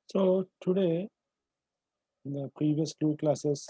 So today, in the previous two classes,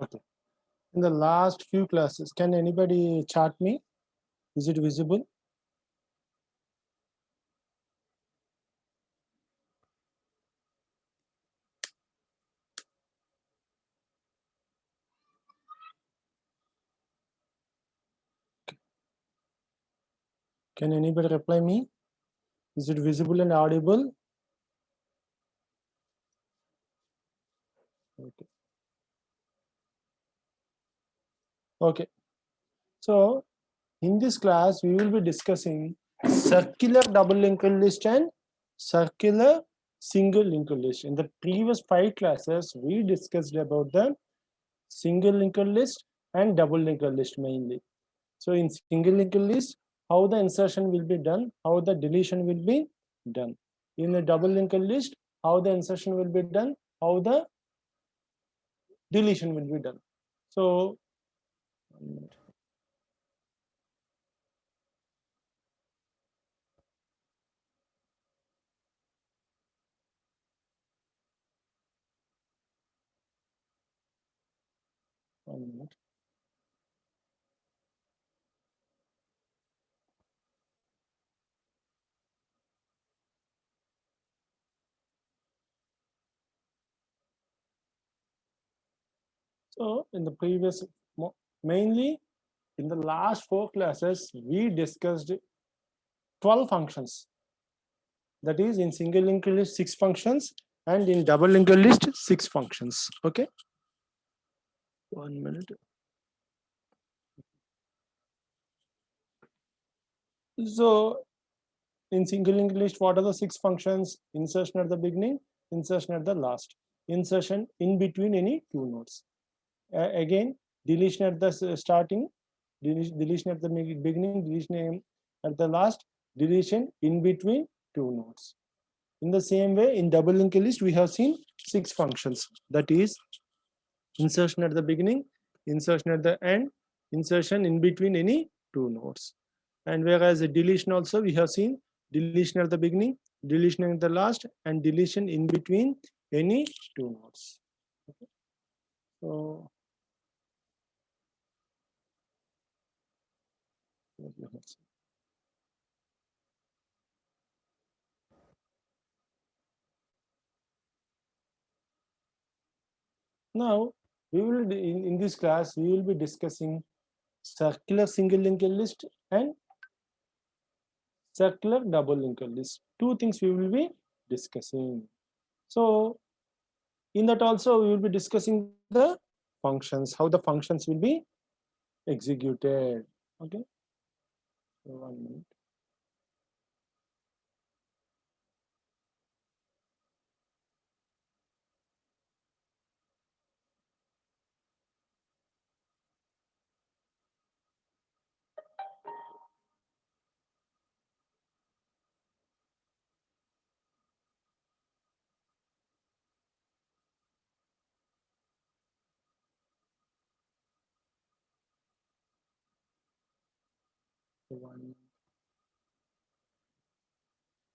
okay. In the last few classes, can anybody chart me? Is it visible? Can anybody reply me? Is it visible and audible? Okay. Okay. So in this class, we will be discussing circular double linked list and circular single linked list. In the previous 5 classes, we discussed about the single linked list and double linked list mainly. So in single linked list, how the insertion will be done, how the deletion will be done. In a double linked list, how the insertion will be done, how the deletion will be done. So, 1 minute. So in the previous, mainly in the last 4 classes, we discussed 12 functions. That is, in single linked list 6 functions and in double linked list 6 functions. Okay. 1 minute. So in single linked list, what are the 6 functions? Insertion at the beginning, insertion at the last, insertion in between any 2 nodes. Again, deletion at the starting, deletion at the beginning, deletion at the last, deletion in between 2 nodes. In the same way, in double linked list, we have seen 6 functions. That is, insertion at the beginning, insertion at the end, insertion in between any 2 nodes. And whereas a deletion also, we have seen deletion at the beginning, deletion at the last, and deletion in between any 2 nodes. Okay. So now we will in this class we will be discussing circular single linked list and circular double linked list. 2 things we will be discussing. So in that also we will be discussing the functions, how the functions will be executed. Okay. So 1 minute.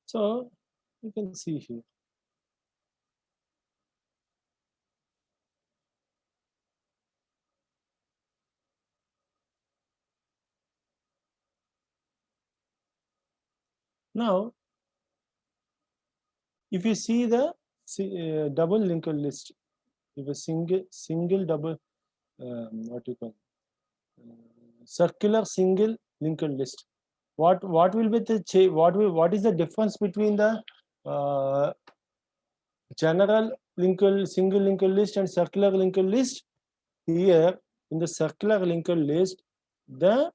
So you can see here. Now, if you see the double linked list, if a single double what you call circular single linked list, what will be the what is the difference between the general single linked list and circular linked list. Here in the circular linked list, the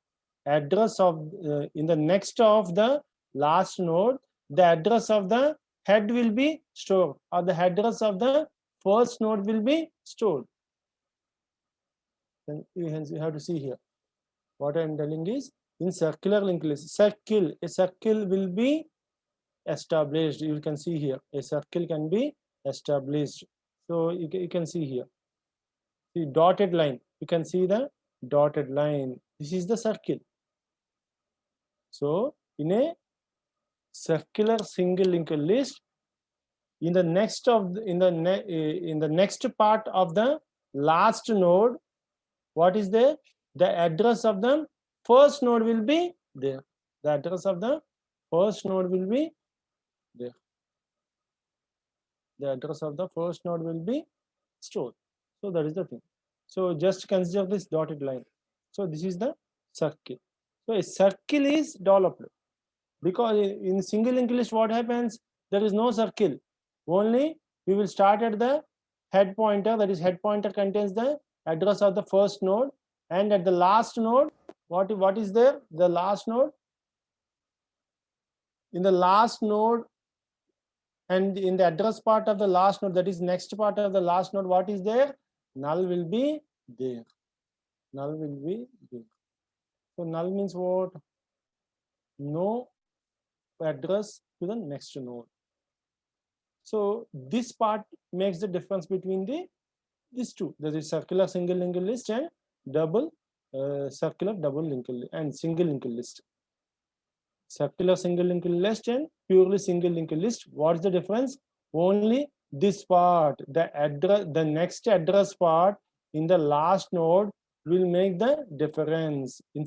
address of in the next of the last node, the address of the head will be stored, or the address of the first node will be stored. Then you have to see here. What I am telling is, in circular linked list, a circle will be established. You can see here, a circle can be established. So you can see here, the dotted line. You can see the dotted line. This is the circle. So in a circular single linked list, in the next of the, in the next part of the last node, what is there? The address of the first node will be there. The address of the first node will be there. The address of the first node will be stored. So that is the thing. So just consider this dotted line. So this is the circle. So a circle is developed because in single linked list, what happens? There is no circle. Only we will start at the head pointer. That is, head pointer contains the address of the first node, and at the last node, what is there? The last node. In the last node, and in the address part of the last node, that is next part of the last node, what is there? Null will be there. Null will be there. So null means what? No address to the next node. So this part makes the difference between these two. There is circular single linked list and double circular double linked and single linked list. Circular single linked list and purely single linked list. What's the difference? Only this part, the address, the next address part in the last node will make the difference. In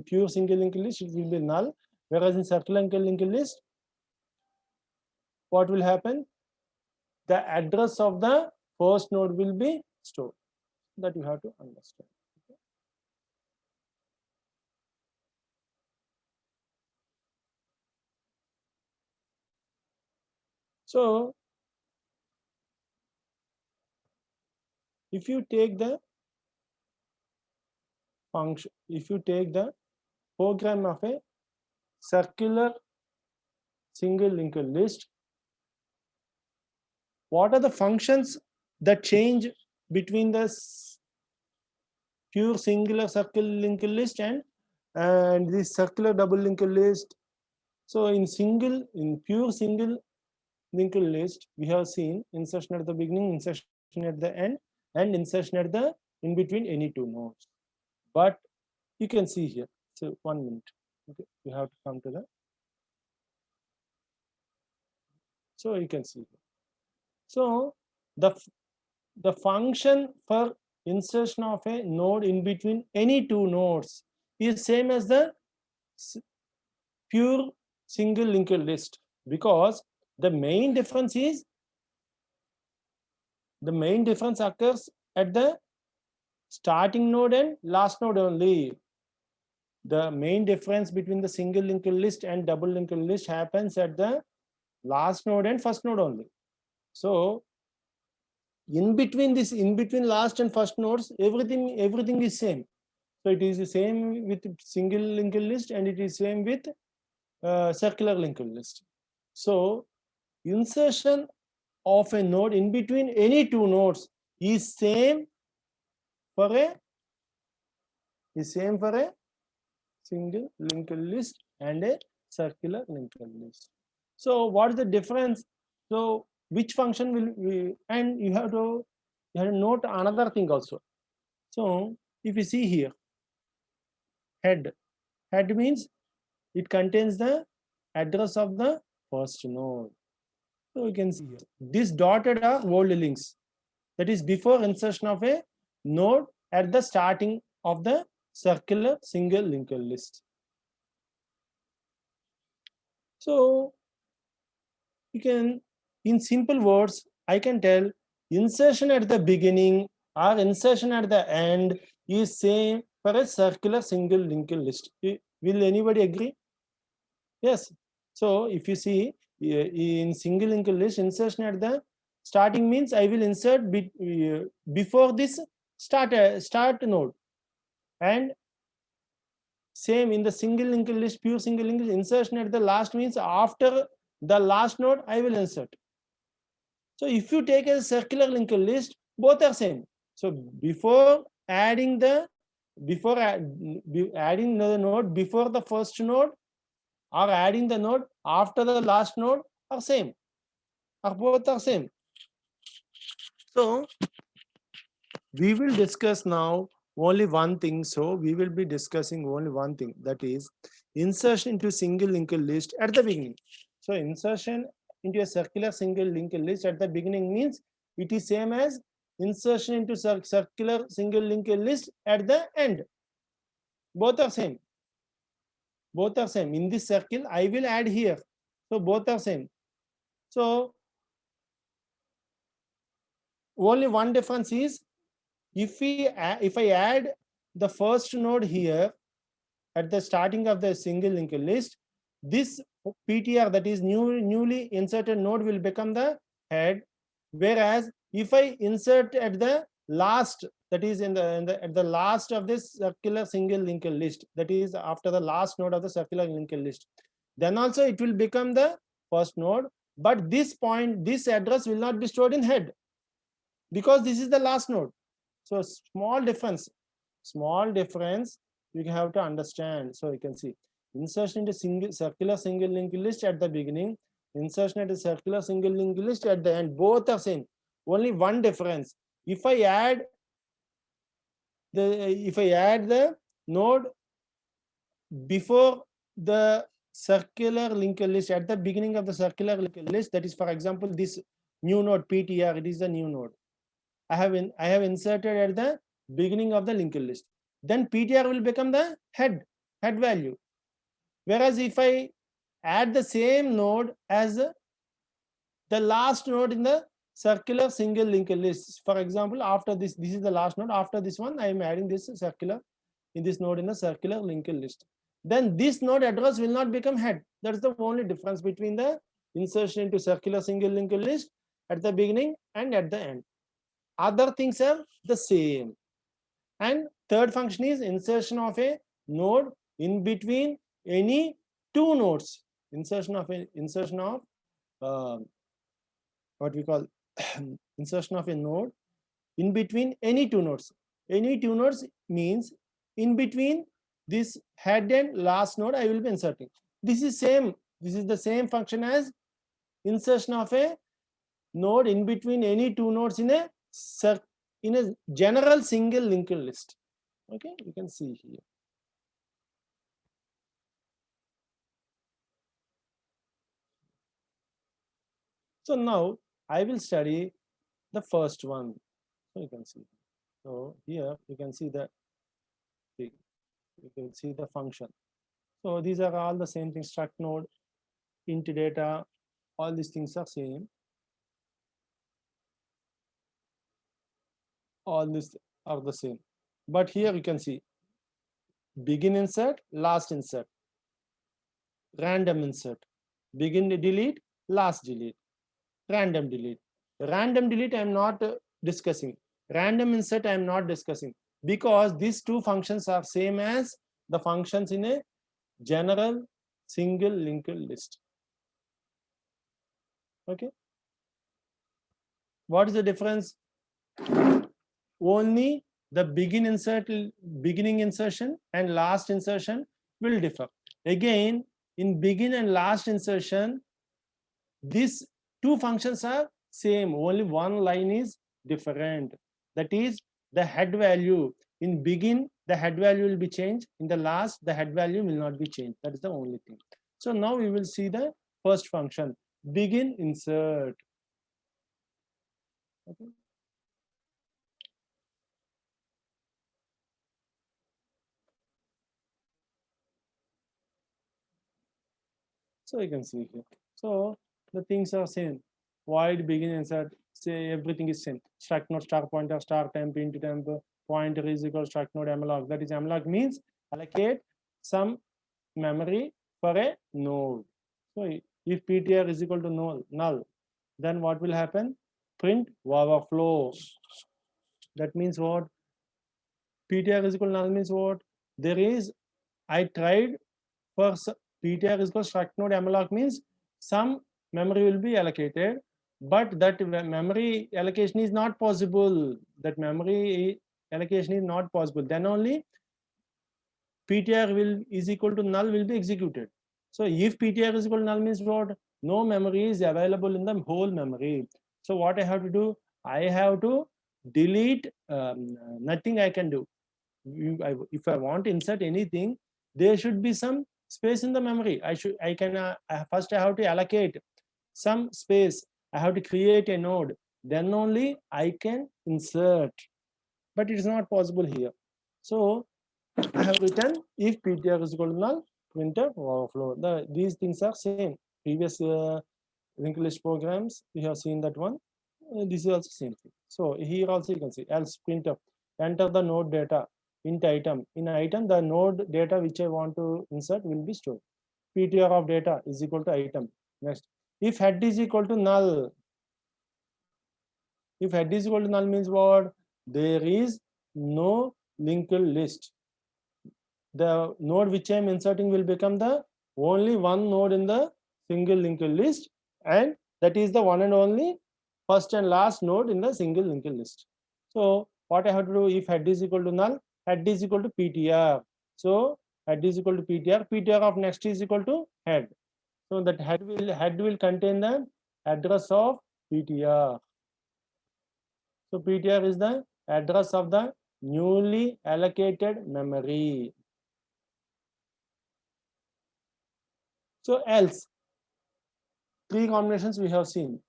pure single linked list, it will be null, whereas in circular linked list, what will happen? The address of the first node will be stored. That you have to understand. So if you take the function, if you take the program of a circular single linked list, what are the functions that change between the pure singular circle linked list and this circular double linked list? So in pure single linked list, we have seen insertion at the beginning, insertion at the end, and insertion at the in between any two nodes. But you can see here. So 1 minute. Okay, you have to come to the. So you can see here. So the function for insertion of a node in between any two nodes is same as the pure single linked list, because the main difference occurs at the starting node and last node only. The main difference between the single linked list and double linked list happens at the last node and first node only. So in between last and first nodes, everything is same. So it is the same with single linked list, and it is same with circular linked list. So insertion of a node in between any two nodes is same for a single linked list and a circular linked list. So what is the difference? So which function will we, and you have to note another thing also. So if you see here, head means it contains the address of the first node. So you can see here, this dotted are old links. That is before insertion of a node at the starting of the circular single linked list. So you can, in simple words, I can tell insertion at the beginning or insertion at the end is same for a circular single linked list. Will anybody agree? Yes. So if you see, in single linked list, insertion at the starting means I will insert before this start node, and same in the single linked list, pure single linked list, insertion at the last means after the last node I will insert. So if you take a circular linked list, both are same. So before adding the adding the node before the first node, or adding the node after the last node, are same, or both are same. So we will discuss now only one thing. So we will be discussing only one thing, that is insertion into single linked list at the beginning. So insertion into a circular single linked list at the beginning means it is same as insertion into circular single linked list at the end. Both are same. Both are same. In this circle, I will add here. So both are same. So only one difference is if I add the first node here at the starting of the single linked list, this PTR, that is newly inserted node, will become the head. Whereas if I insert at the last, that is at the last of this circular single linked list, that is after the last node of the circular linked list, then also it will become the first node. But this address will not be stored in head, because this is the last node. So small difference you have to understand. So you can see insertion into circular single linked list at the beginning, insertion at a circular single linked list at the end, both are same. Only one difference, if I add the node before the circular linked list at the beginning of the circular linked list, that is for example this new node PTR, it is the new node I have inserted at the beginning of the linked list, then PTR will become the head value. Whereas if I add the same node as the last node in the circular single linked list, for example, after this is the last node, after this one I am adding this circular in this node in the circular linked list, then this node address will not become head. That's the only difference between the insertion into circular single linked list at the beginning and at the end. Other things are the same. And third function is insertion of a node in between any two nodes. Insertion of what we call insertion of a node in between any two nodes. Any two nodes means in between this head and last node I will be inserting. This is the same function as insertion of a node in between any two nodes in a general single linked list. Okay, you can see here. So now I will study the first one. So you can see. So here you can see the function. So these are all the same things: struct node, int data, all these things are same. All these are the same. But here you can see begin insert, last insert, random insert, begin delete, last delete, random delete. Random delete I am not discussing. Random insert I am not discussing, because these two functions are same as the functions in a general single linked list. Okay. What is the difference? Only the beginning insertion and last insertion will differ. Again, in begin and last insertion, these two functions are same, only one line is different. That is the head value. In begin, the head value will be changed. In the last, the head value will not be changed. That is the only thing. So now we will see the first function, begin insert. Okay. So you can see here. So the things are same. Void, begin, insert, say everything is same. Struct node, star pointer, star temp, int temp, pointer is equal struct node malloc. That is malloc means allocate some memory for a node. So If ptr is equal to null, then what will happen? Print overflow. That means what? ptr is equal to null means what? There is, I tried for ptr is equal to struct node malloc means some memory will be allocated, but that memory allocation is not possible. That memory allocation is not possible. Then only ptr will is equal to null will be executed. So if ptr is equal to null means what? No memory is available in the whole memory. So what I have to do? I have to delete. Nothing I can do. If I want to insert anything, there should be some space in the memory. I can first I have to allocate some space. I have to create a node. Then only I can insert. But it is not possible here. So I have written if ptr is equal to null, printf overflow. These things are same. Previous linked list programs, we have seen that one. This is also same thing. So here also you can see else printf, enter the node data into item. In item, the node data which I want to insert will be stored. ptr of data is equal to item. Next, if head is equal to null, if head is equal to null means what? There is no linked list. The node which I am inserting will become the only one node in the single linked list, and that is the one and only first and last node in the single linked list. So what I have to do, if head is equal to null, head is equal to ptr. So head is equal to ptr. ptr of next is equal to head. So that head will contain the address of ptr. So ptr is the address of the newly allocated memory. So else, three combinations we have seen.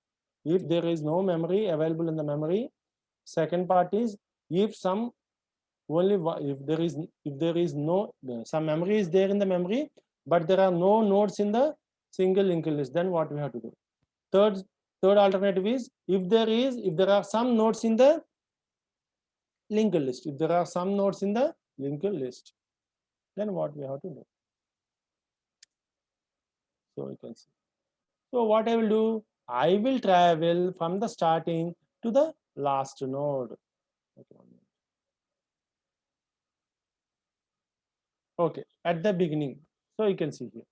If there is no memory available in the memory, second part is if some only if there is no some memory is there in the memory, but there are no nodes in the single linked list, then what we have to do? Third alternative is if there are some nodes in the linked list. If there are some nodes in the linked list, then what we have to do? So you can see. So what I will do? I will travel from the starting to the last node. Okay, at the beginning. So you can see here.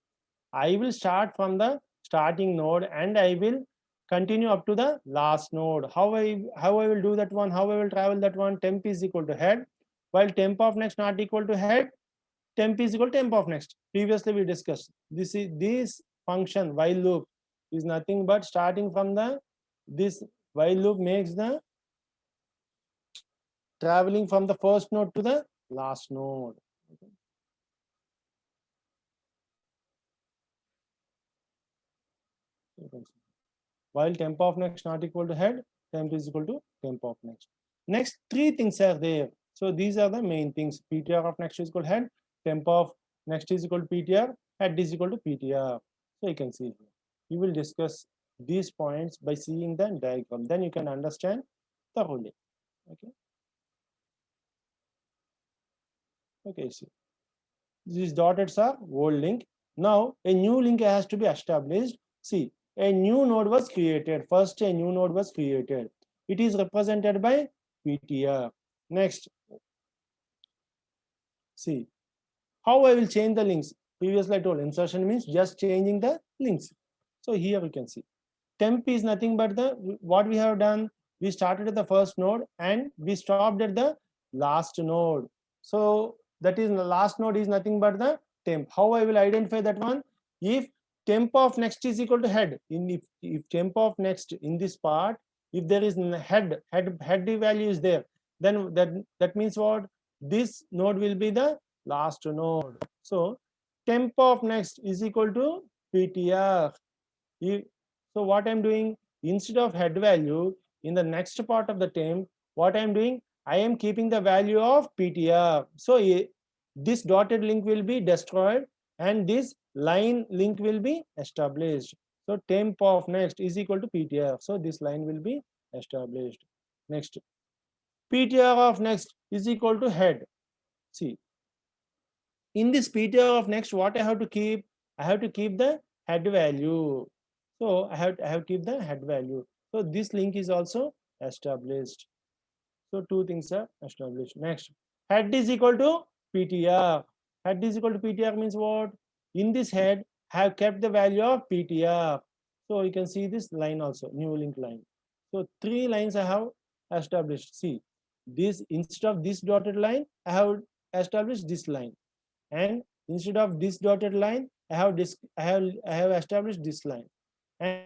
I will start from the starting node and I will continue up to the last node. How I will do that one? How I will travel that one? Temp is equal to head, while temp of next not equal to head. Temp is equal to temp of next. Previously we discussed this function while loop is nothing but starting from the this while loop makes the traveling from the first node to the last node. Okay. While temp of next not equal to head, temp is equal to temp of next. Next three things are there. So these are the main things. ptr of next is equal to head, temp of next is equal to ptr, head is equal to ptr. So you can see here. You will discuss these points by seeing the diagram. Then you can understand thoroughly. Okay. Okay, see. These dotted are old link. Now a new link has to be established. See, a new node was created. First, a new node was created. It is represented by ptr. Next, see how I will change the links. Previously I told insertion means just changing the links. So here you can see temp is nothing but the what we have done. We started at the first node and we stopped at the last node. So that is the last node is nothing but the temp. How I will identify that one? If temp of next is equal to head, if temp of next in this part, if there is head value is there, then that means what? This node will be the last node. So temp of next is equal to ptr. So what I'm doing, instead of head value in the next part of the temp, what I'm doing, I am keeping the value of ptr. So this dotted link will be destroyed and this line link will be established. So temp of next is equal to ptr. So this line will be established. Next, ptr of next is equal to head. See, in this ptr of next, what I have to keep? I have to keep the head value. So I have keep the head value. So this link is also established. So two things are established. Next, head is equal to PTR. Head is equal to PTR means what? In this head, have kept the value of PTR. So you can see this line also, new link line. So three lines I have established. See, this instead of this dotted line, I have established this line, and instead of this dotted line, I have established this line, and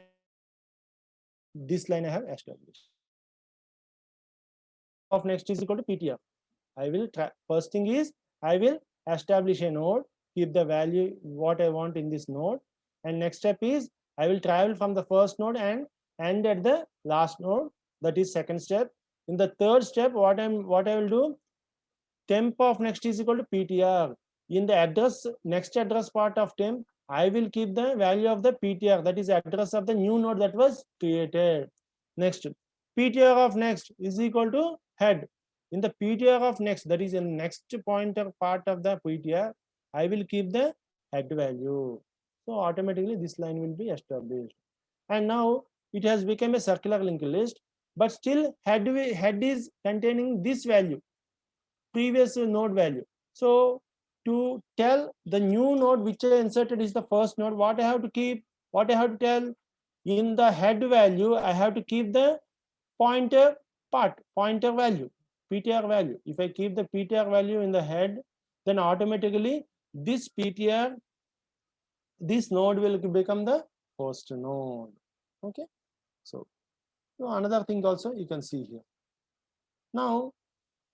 this line I have established. Of next is equal to PTR. I will try. First thing is I will establish a node, keep the value what I want in this node, and next step is I will travel from the first node and end at the last node. That is second step. In the third step, what I will do, temp of next is equal to PTR. In the address next address part of temp, I will keep the value of the PTR, that is address of the new node that was created. Next, PTR of next is equal to head. In the PTR of next, that is in next pointer part of the PTR, I will keep the head value. So automatically this line will be established. And now it has become a circular linked list, but still head is containing this value, previous node value. So to tell the new node which I inserted is the first node, what I have to keep, what I have to tell, in the head value, I have to keep the pointer part, pointer value, PTR value. If I keep the PTR value in the head, then automatically this PTR, this node will become the host node. Okay. So another thing also you can see here. Now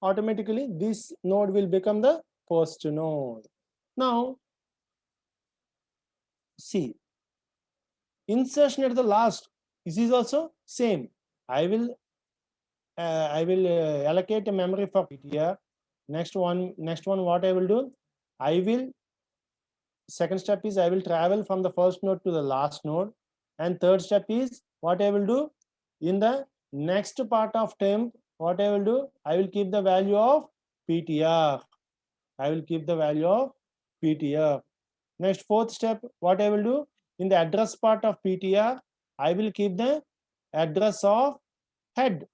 automatically this node will become the first node. Now see, insertion at the last, this is also same. I will allocate a memory for PTR. Next one what I will do, I will, second step is I will travel from the first node to the last node, and third step is what I will do, in the next part of temp, what I will do, I will keep the value of PTR. I will keep the value of PTR. Next, fourth step, what I will do, in the address part of PTR, I will keep the address of head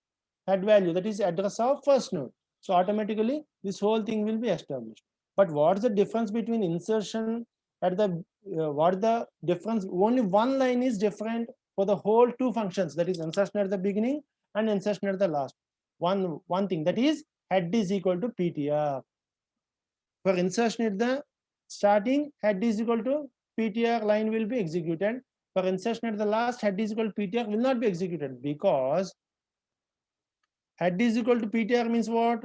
value, that is address of first node. So automatically this whole thing will be established. But what's the difference between insertion at the what the difference, only one line is different for the whole two functions, that is insertion at the beginning and insertion at the last. One thing, that is head is equal to PTR. For insertion at the starting, head is equal to PTR, line will be executed. For insertion at the last, head is equal to PTR will not be executed, because head is equal to PTR means what?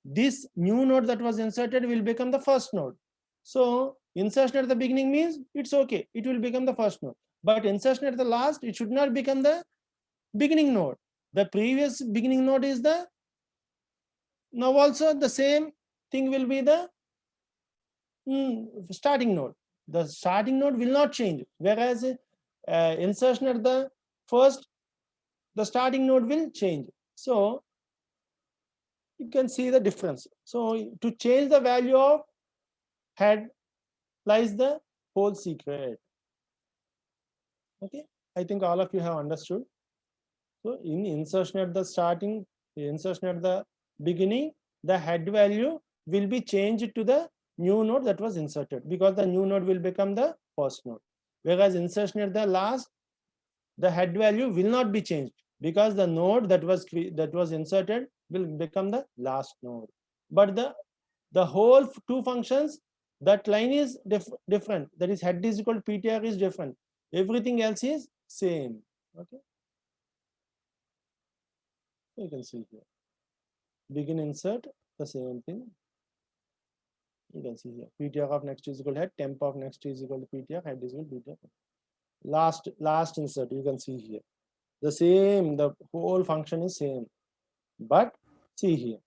This new node that was inserted will become the first node. So insertion at the beginning means it's okay, it will become the first node. But insertion at the last, it should not become the beginning node. The previous beginning node is the, now also the same thing will be the starting node. The starting node will not change, whereas insertion at the first, the starting node will change. So you can see the difference. So to change the value of head lies the whole secret. Okay, I think all of you have understood. So in insertion at the starting, insertion at the beginning, the head value will be changed to the new node that was inserted, because the new node will become the first node. Whereas insertion at the last, the head value will not be changed, because the node that was inserted will become the last node. But the whole two functions, that line is different, that is head is equal to PTR is different, everything else is same. Okay, you can see here, begin insert, the same thing. You can see here, PTR of next is equal to head, temp of next is equal to PTR, head is equal to PTR. Last insert, you can see here, the same, the whole function is same. But see here,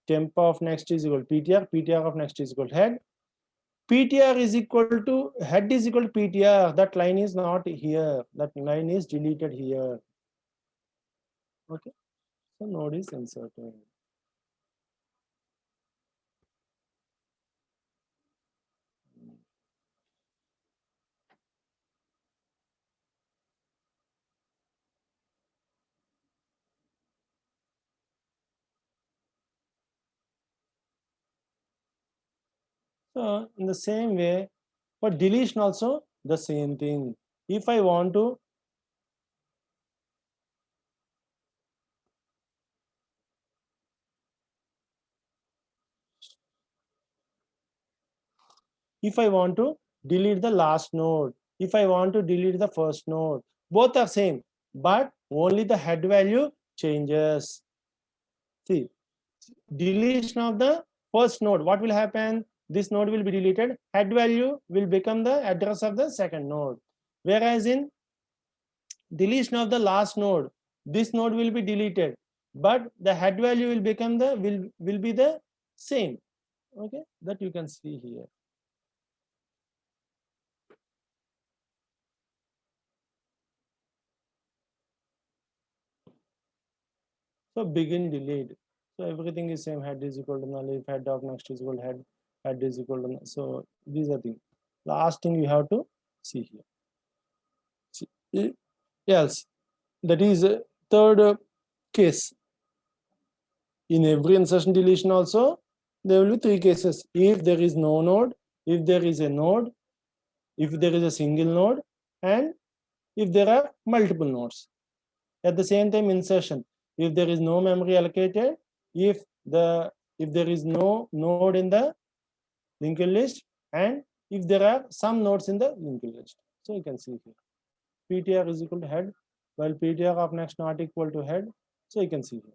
temp of next is equal to PTR, PTR of next is equal to head, PTR is equal to head is equal to PTR. That line is not here, that line is deleted here. Okay, so node is inserted. So in the same way, for deletion also the same thing. If I want to delete the last node, if I want to delete the first node, both are same, but only the head value changes. See, deletion of the first node, what will happen? This node will be deleted, head value will become the address of the second node. Whereas in deletion of the last node, this node will be deleted, but the head value will become the will be the same. Okay, that you can see here. So begin delete. So everything is same. Head is equal to null. If head of next is equal to head, head is equal to null. So these are things. Last thing you have to see here. See, else that is a third case. In every insertion deletion also, there will be three cases. If there is no node, if there is a node, if there is a single node, and if there are multiple nodes. At the same time, insertion. If there is no memory allocated, if there is no node in the linked list, and if there are some nodes in the linked list. So you can see here. PTR is equal to head, while PTR of next not equal to head. So you can see here.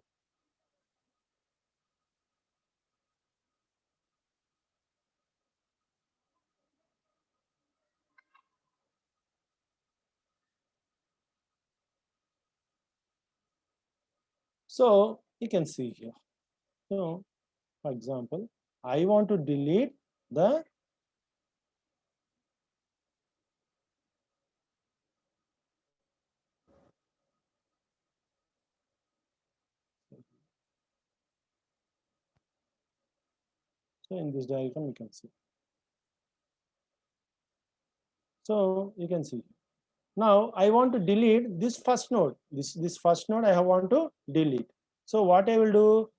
So you can see here. So for example, I want to delete the so in this diagram you can see. So you can see. Now I want to delete this first node. This first node I want to delete. So what I will do,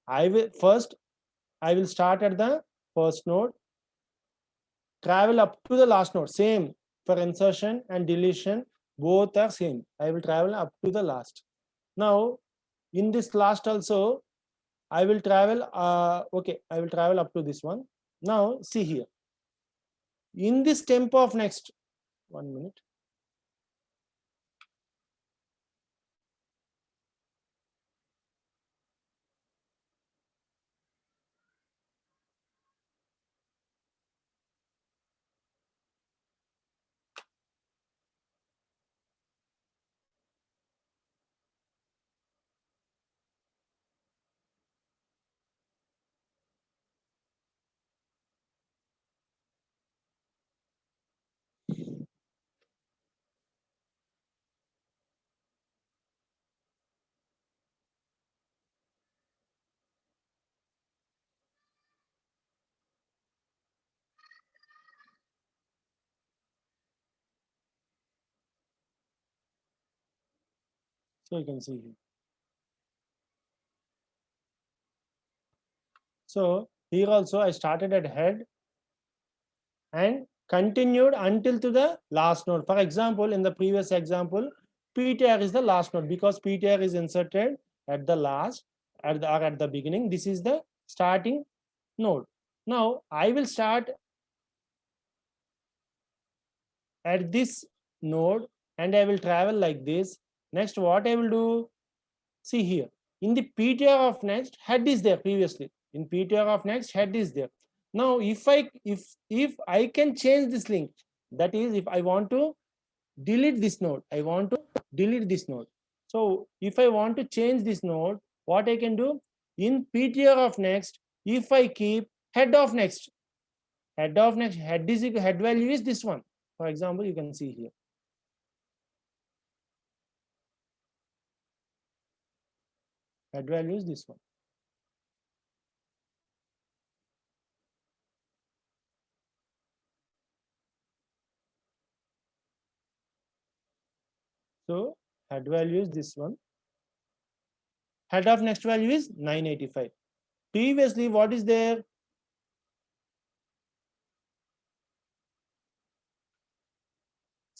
I will start at the first node, travel up to the last node. Same for insertion and deletion, both are same. I will travel up to the last. Now in this last also, I will travel. Okay, I will travel up to this one. Now see here. In this tempo of next 1 minute. So you can see here. So here also I started at head and continued until to the last node. For example, in the previous example, PTR is the last node because PTR is inserted at the last or at the beginning. This is the starting node. Now I will start at this node and I will travel like this. Next, what I will do, see here, in the PTR of next, head is there previously. In PTR of next, head is there. Now, if I can change this link, that is, if I want to delete this node, I want to delete this node. So if I want to change this node, what I can do, in PTR of next, if I keep head of next, head head value is this one. For example, you can see here. Head value is this one. So head value is this one. Head of next value is 985. Previously, what is there?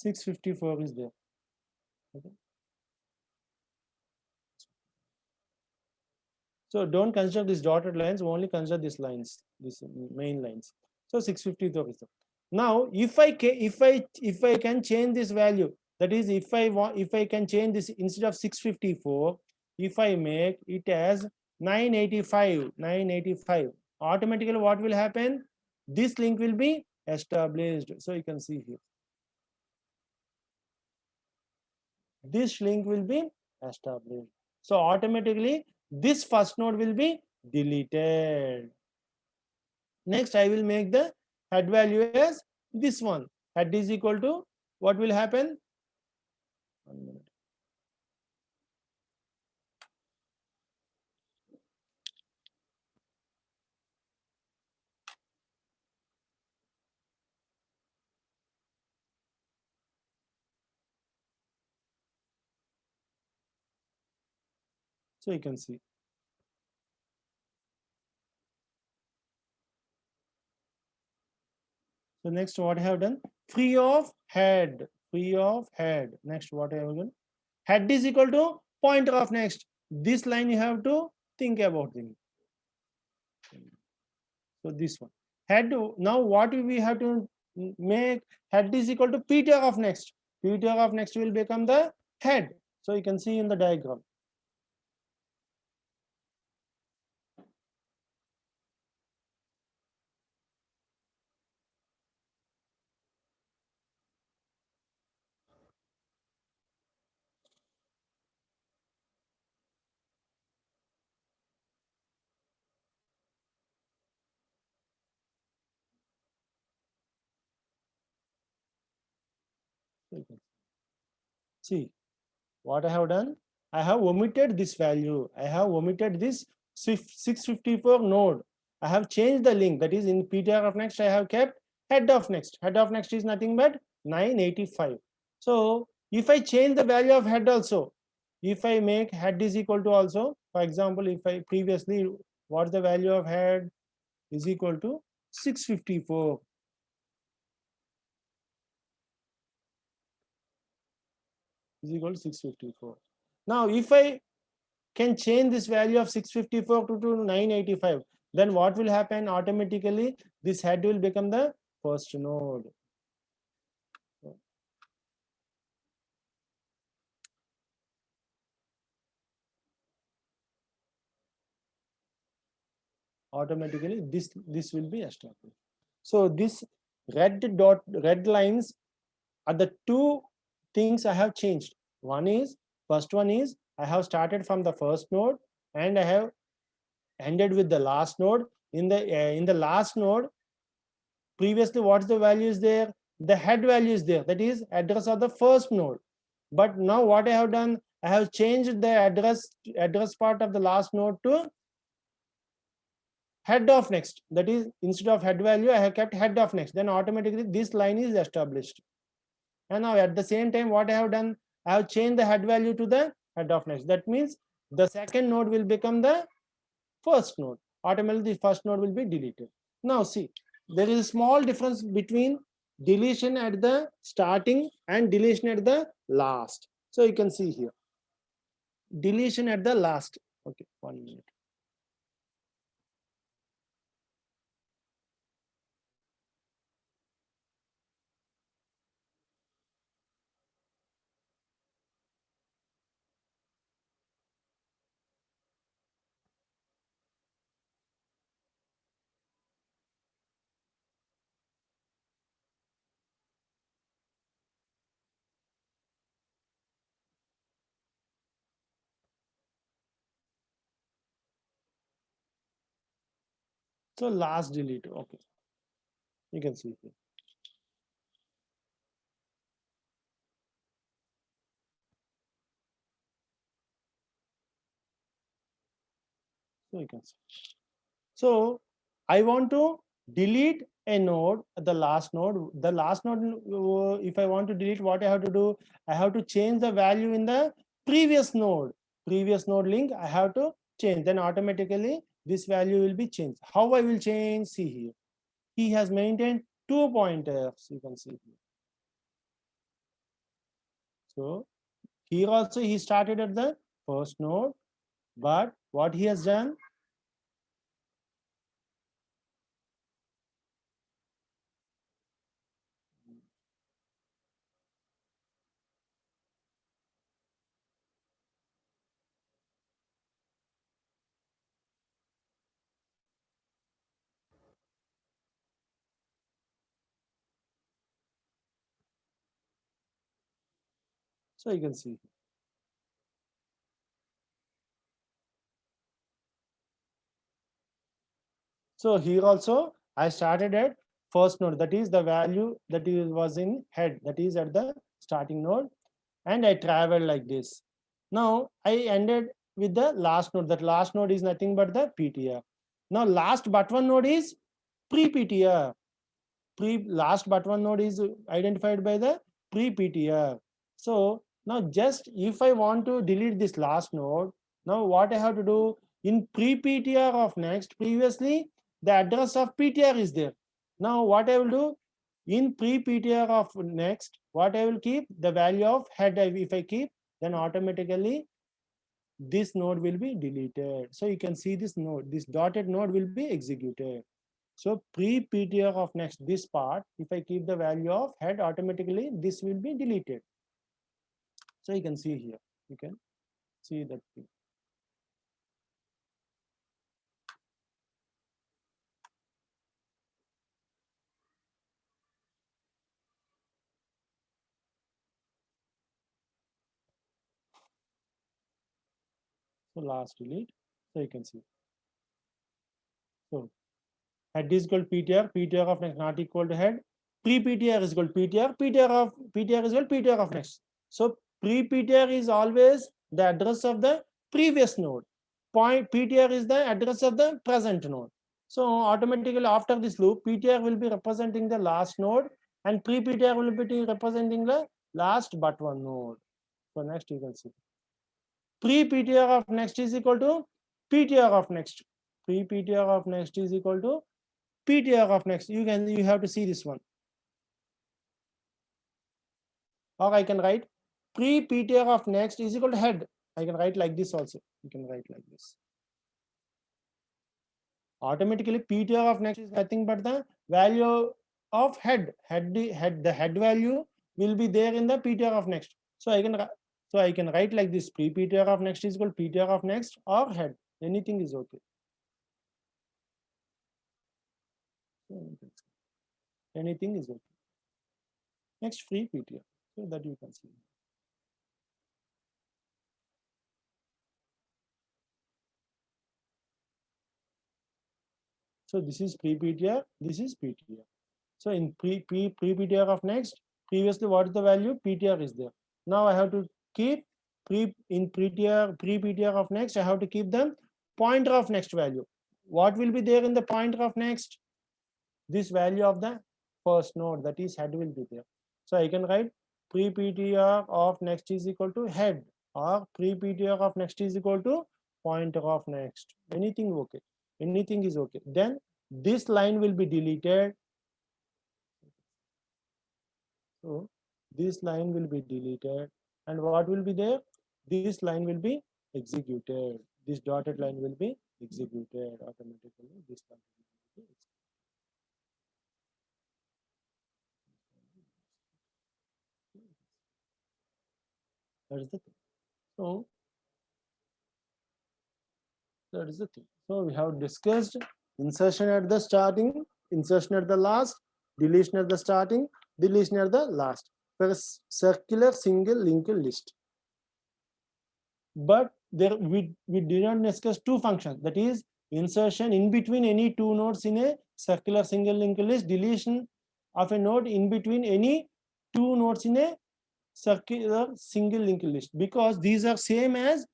654 is there. Okay. So don't consider these dotted lines, only consider these lines, these main lines. So 654 is there. Now if I can change this value, that is if I can change this, instead of 654, if I make it as 985, automatically what will happen? This link will be established. So you can see here, this link will be established. So automatically this first node will be deleted. Next, I will make the head value as this one. Head is equal to what will happen? 1 minute. So you can see. So next, what I have done? Free of head. Free of head. Next, what I have done? Head is equal to pointer of next. This line you have to think about it. So this one. Head. Now what we have to make? Head is equal to Peter of next. Peter of next will become the head. So you can see in the diagram. So you can see what I have done. I have omitted this value. I have omitted this 654 node. I have changed the link. That is, in PTR of next, I have kept head of next. Head of next is nothing but 985. So if I change the value of head also, if I make head is equal to also, for example, if I previously, what the value of head is equal to 654. Is equal to 654. Now, if I can change this value of 654 to 985, then what will happen? Automatically this head will become the first node. Automatically this will be established. So this red lines are the two things I have changed. First one is I have started from the first node and I have ended with the last node. In the last node, previously what's the value is there? The head value is there, that is address of the first node. But now what I have done, I have changed the address part of the last node to head of next. That is, instead of head value, I have kept head of next. Then automatically this line is established. And now at the same time, what I have done, I have changed the head value to the head of next. That means the second node will become the first node. Automatically the first node will be deleted. Now see, there is a small difference between deletion at the starting and deletion at the last. So you can see here, deletion at the last. Okay, 1 minute. So last delete. Okay, you can see here. So you can see. So I want to delete a node, the last node. The last node, if I want to delete, what I have to do? I have to change the value in the previous node. Previous node link, I have to change. Then automatically this value will be changed. How I will change? See here. He has maintained 2 pointers. You can see here. So here also he started at the first node, but what he has done, so you can see. So here also I started at first node, that is the value that is was in head, that is at the starting node, and I traveled like this. Now I ended with the last node. That last node is nothing but the PTR. Now last but one node is pre-PTR. Last but one node is identified by the pre-PTR. So now just if I want to delete this last node, now what I have to do, in pre-PTR of next, previously the address of PTR is there. Now what I will do, in pre-PTR of next, what I will keep, the value of head. If I keep, then automatically this node will be deleted. So you can see this node, this dotted node will be executed. So pre-PTR of next, this part, if I keep the value of head, automatically this will be deleted. So you can see here, you can see that thing. So last delete, so you can see. So head is equal to PTR, PTR of next not equal to head. Pre-PTR is equal to PTR, PTR is equal to PTR of next. So pre-PTR is always the address of the previous node. Point PTR is the address of the present node. So automatically after this loop, PTR will be representing the last node and pre-PTR will be representing the last but one node. So next you can see. Pre-PTR of next is equal to PTR of next. Pre-PTR of next is equal to PTR of next. You have to see this one. Or I can write pre-PTR of next is equal to head. I can write like this also. You can write like this. Automatically PTR of next is nothing but the value of head. The head value will be there in the PTR of next. So I can write like this: pre-PTR of next is equal to PTR of next or head. Anything is okay. Anything is okay. Next, free PTR. So that you can see. So this is pre-PTR, this is PTR. So in pre-PTR of next, previously what is the value? PTR is there. Now I have to keep pre-PTR of next, I have to keep the pointer of next value. What will be there in the pointer of next? This value of the first node, that is head, will be there. So I can write pre-PTR of next is equal to head, or pre-PTR of next is equal to pointer of next. Anything okay. Anything is okay. Then this line will be deleted. So this line will be deleted, and what will be there? This line will be executed. This dotted line will be executed automatically. This line will be executed. That is the thing. So that is the thing. So we have discussed insertion at the starting, insertion at the last, deletion at the starting, deletion at the last for a circular single linked list. But there we did not discuss two functions, that is insertion in between any two nodes in a circular single linked list, deletion of a node in between any two nodes in a circular single linked list, because these are same as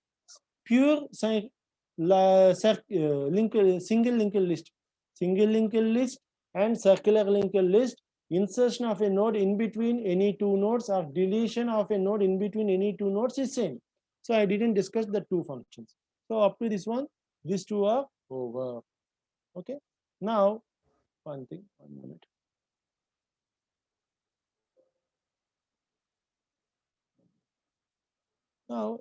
pure single linked list. Single linked list and circular linked list, insertion of a node in between any two nodes or deletion of a node in between any two nodes is same. So I didn't discuss the two functions. So up to this one, these two are over. Okay. Now, one thing, 1 minute. Now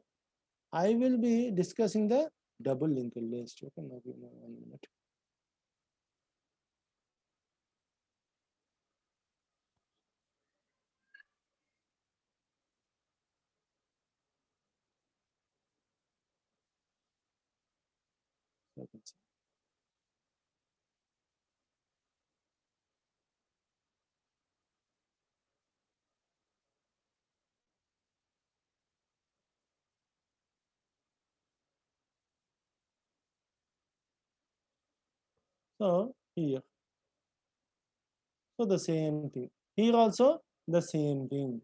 I will be discussing the double linked list. Okay, now give me 1 minute. So here, so the same thing. Here also the same thing.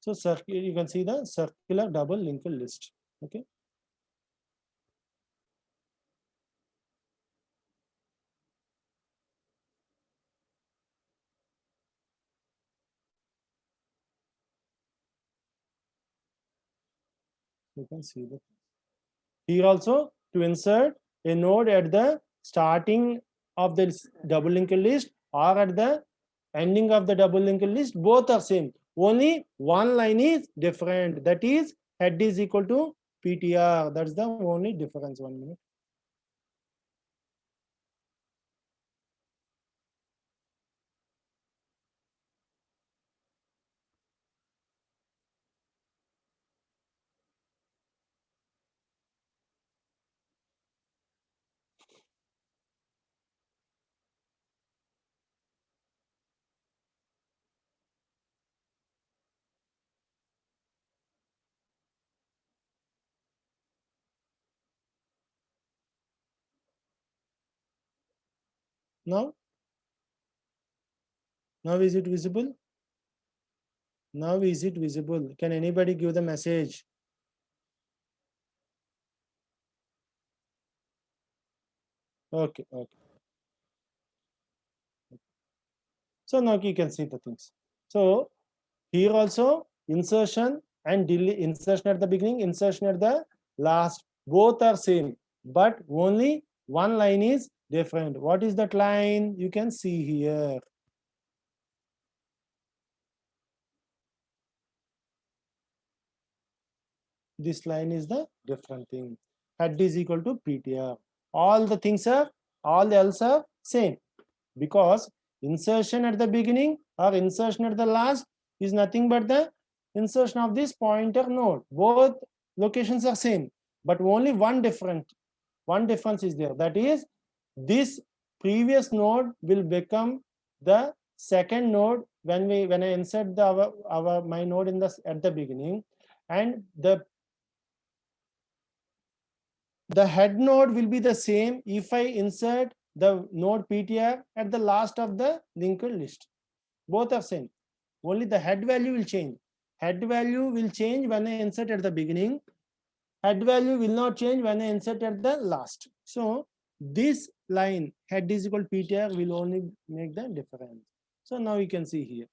So you can see the circular double linked list. Okay. You can see that. Here also, to insert a node at the starting of the double linked list or at the ending of the double linked list, both are same. Only one line is different. That is head is equal to PTR. That's the only difference. 1 minute. Now, now is it visible? Now is it visible? Can anybody give the message? Okay, okay. So now you can see the things. So here also insertion and delete, insertion at the beginning, insertion at the last, both are same, but only one line is different. What is that line? You can see here. This line is the different thing. Head is equal to PTR. All the things are, all else are same, because insertion at the beginning or insertion at the last is nothing but the insertion of this pointer node. Both locations are same, but only one difference is there. That is, this previous node will become the second node when I insert my node in the at the beginning, and the head node will be the same if I insert the node PTR at the last of the linked list. Both are same. Only the head value will change. Head value will change when I insert at the beginning. Head value will not change when I insert at the last. So this line head is equal to PTR will only make the difference. So now you can see here.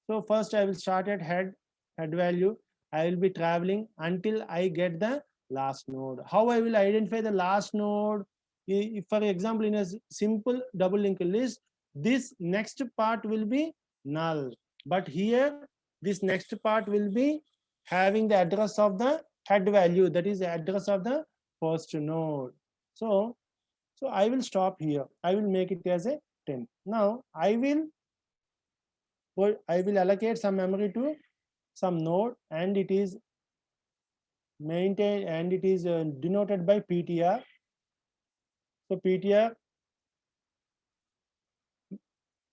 So first I will start at head value. I will be traveling until I get the last node. How I will identify the last node? If, for example, in a simple double linked list, this next part will be null. But here, this next part will be having the address of the head value, that is the address of the first node. So I will stop here. I will make it as a 10. Now I will allocate some memory to some node, and it is maintained, and it is denoted by PTR. So PTR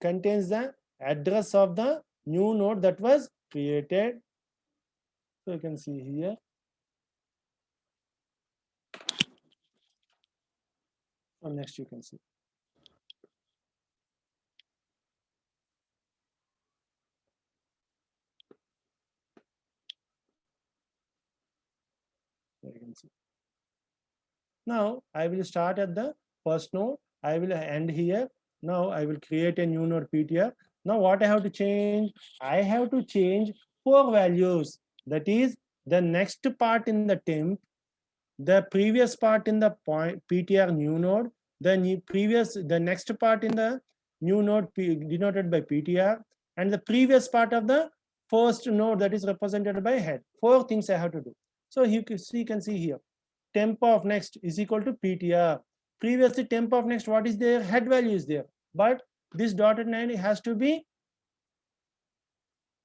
contains the address of the new node that was created. So you can see here. So next you can see. So you can see. Now I will start at the first node. I will end here. Now I will create a new node PTR. Now what I have to change? I have to change 4 values. That is the next part in the temp, the previous part in the PTR new node, the next part in the new node denoted by PTR, and the previous part of the first node that is represented by head. 4 things I have to do. So you can see here, temp of next is equal to PTR. Previously temp of next, what is there? Head value is there, but this dotted line has to be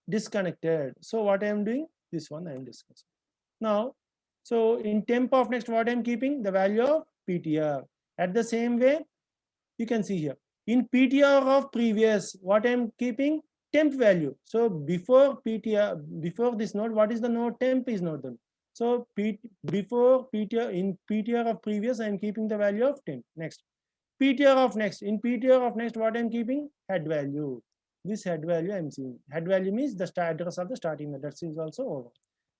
disconnected. So what I am doing, this one I am discussing now. So in temp of next, what I am keeping? The value of PTR. At the same way, you can see here, in PTR of previous, what I am keeping? Temp value. So before PTR, before this node, what is the node? Temp is node. So before PTR, in PTR of previous, I am keeping the value of temp. Next, PTR of next. In PTR of next, what I am keeping? Head value. This head value I am seeing. Head value means the address of the starting node. That is also over.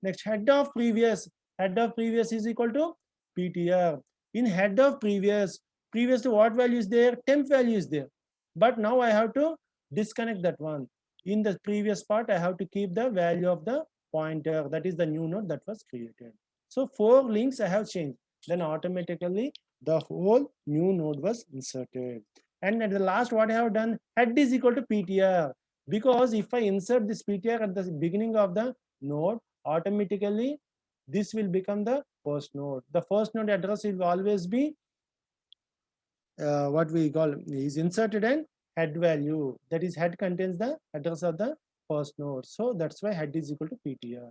Next, head of previous. Head of previous is equal to PTR. In head of previous, previously what value is there? Temp value is there. But now I have to disconnect that one. In the previous part, I have to keep the value of the pointer. That is the new node that was created. So 4 links I have changed. Then automatically the whole new node was inserted. And at the last, what I have done? Head is equal to PTR. Because if I insert this PTR at the beginning of the node, automatically this will become the first node. The first node address will always be what we call is inserted in head value. That is, head contains the address of the first node. So that's why head is equal to PTR.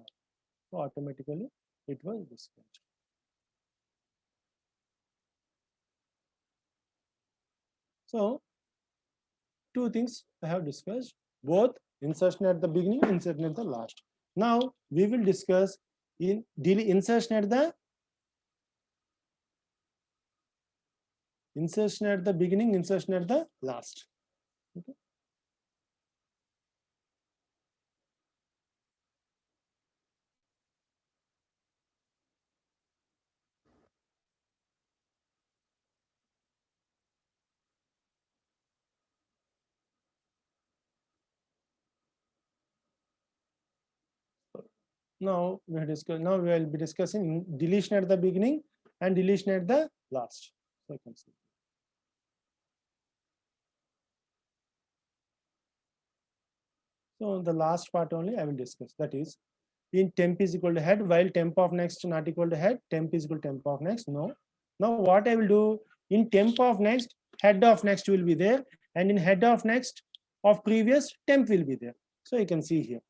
So automatically it was dispatched. So 2 things I have discussed, both insertion at the beginning, insertion at the last. Now we will discuss in insertion at the beginning, insertion at the last. Okay. Now we will be discussing deletion at the beginning and deletion at the last. So I can see. So the last part only I will discuss. That is, in temp is equal to head, while temp of next not equal to head, temp is equal to temp of next. No. Now what I will do, in temp of next, head of next will be there, and in head of next of previous, temp will be there. So you can see here.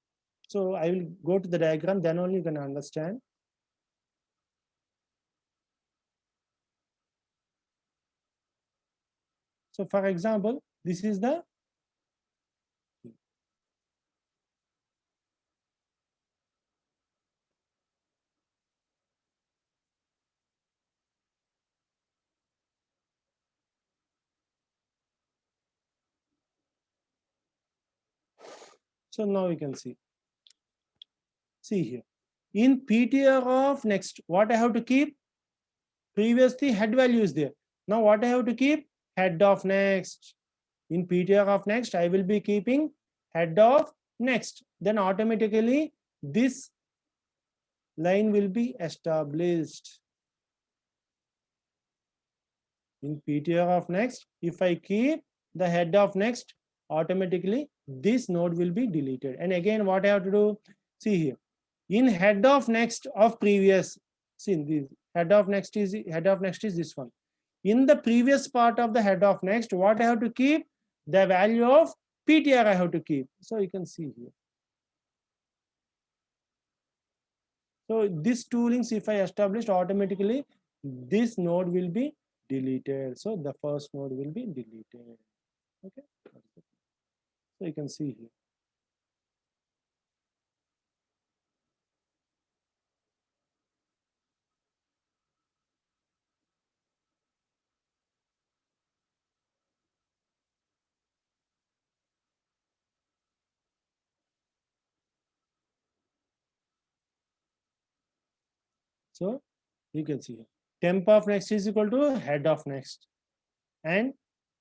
So I will go to the diagram, then only you can understand. So for example, this is the so now you can see. See here. In PTR of next, what I have to keep? Previously head value is there. Now what I have to keep? Head of next. In PTR of next, I will be keeping head of next. Then automatically this line will be established. In PTR of next, if I keep the head of next, automatically this node will be deleted. And again, what I have to do? See here. In head of next of previous, see this head of next is this one. In the previous part of the head of next, what I have to keep? The value of PTR I have to keep. So you can see here. So this 2 links, if I established, automatically this node will be deleted. So the first node will be deleted. Okay. So you can see here. So you can see here. Temp of next is equal to head of next, and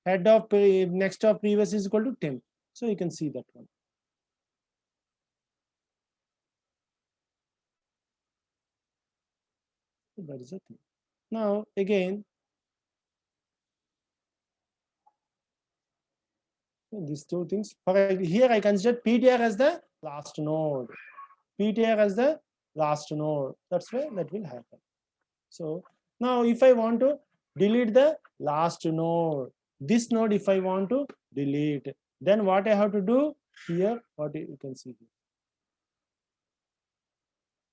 head of next of previous is equal to temp. So you can see that one. That is the thing. Now again, So these two things. Here I consider PTR as the last node. PTR as the last node. That's why that will happen. So now if I want to delete the last node, this node if I want to delete, then what I have to do here, what you can see here.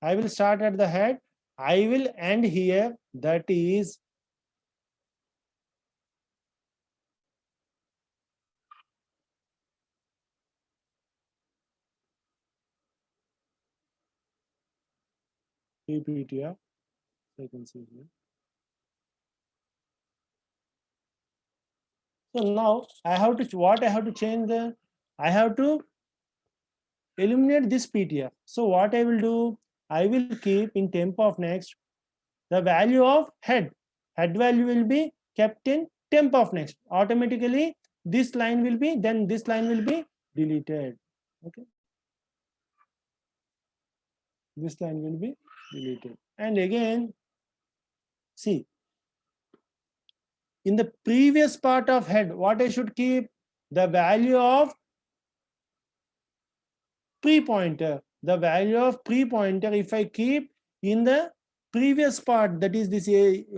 I will start at the head. I will end here. That is PTR. So you can see here. So now I have to what I have to change the I have to eliminate this PTR. So what I will do, I will keep in temp of next the value of head. Head value will be kept in temp of next. Automatically this line will be, then this line will be deleted. Okay. This line will be deleted. And again, see, in the previous part of head, what I should keep? The value of pre-pointer. The value of pre-pointer, if I keep in the previous part, that is this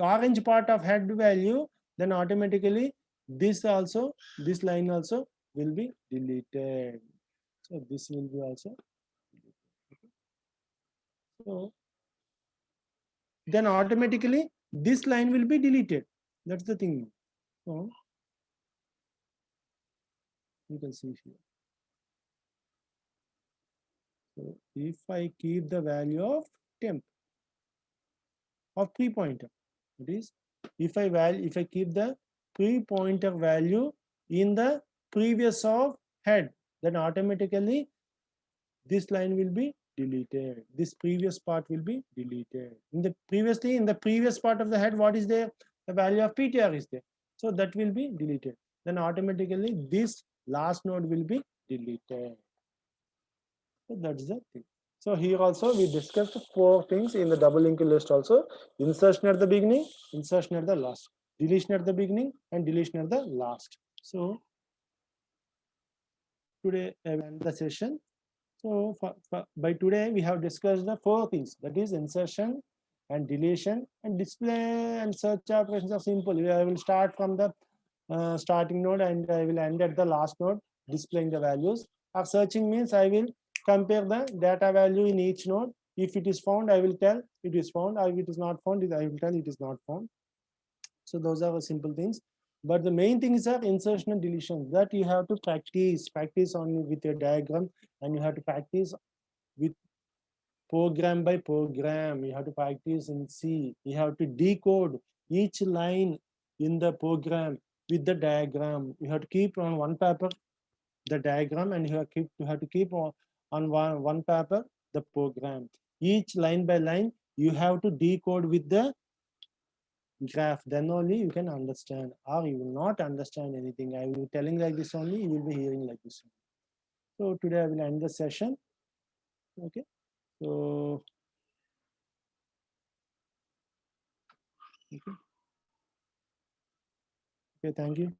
orange part of head value, then automatically this line also will be deleted. So this will be also deleted. So then automatically this line will be deleted. That's the thing. So you can see here. So if I keep the value of temp of pre-pointer, that is, if I keep the pre-pointer value in the previous of head, then automatically this line will be deleted. This previous part will be deleted. In the previous part of the head, what is there? The value of PTR is there. So that will be deleted. Then automatically this last node will be deleted. So that's the thing. So here also we discussed 4 things in the double linked list also. Insertion at the beginning, insertion at the last, deletion at the beginning, and deletion at the last. So today I will end the session. So by today we have discussed the 4 things, that is insertion and deletion and display and search operations are simple. I will start from the starting node and I will end at the last node displaying the values. Of searching means I will compare the data value in each node. If it is found, I will tell it is found. If it is not found, I will tell it is not found. So those are the simple things. But the main thing is insertion and deletion that you have to practice on with your diagram, and you have to practice with program by program. You have to practice in C. You have to decode each line in the program with the diagram. You have to keep on one paper the diagram, and you have to keep on one paper the program. Each line by line you have to decode with the graph, then only you can understand, or you will not understand anything. I will be telling like this only, you will be hearing like this. So today I will end the session. Okay, so okay, thank you.